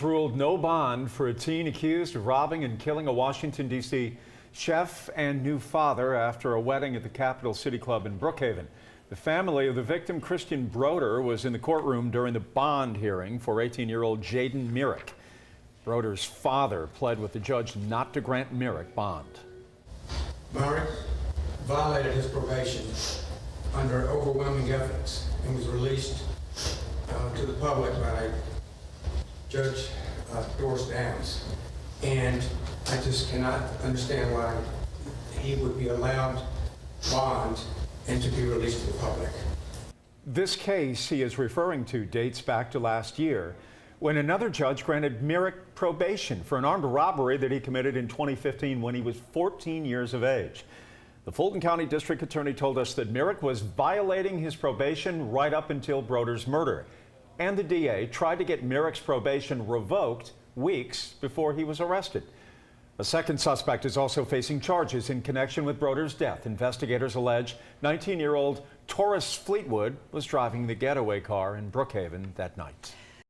Ruled no bond for a teen accused of robbing and killing a Washington, D.C. chef and new father after a wedding at the Capital City Club in Brookhaven. The family of the victim, Christian Broder, was in the courtroom during the bond hearing for 18-year-old Jayden Myrick. Broder's father pled with the judge not to grant Myrick bond. Myrick violated his probation under overwhelming evidence and was released to the public by Judge Doris Downs, and I just cannot understand why he would be allowed bond and to be released to the public. This case he is referring to dates back to last year, when another judge granted Myrick probation for an armed robbery that he committed in 2015 when he was 14 years of age. The Fulton County District Attorney told us that Myrick was violating his probation right up until Broder's murder. And the DA tried to get Myrick's probation revoked weeks before he was arrested. A second suspect is also facing charges in connection with Broder's death. Investigators allege 19-year-old Taurus Fleetwood was driving the getaway car in Brookhaven that night.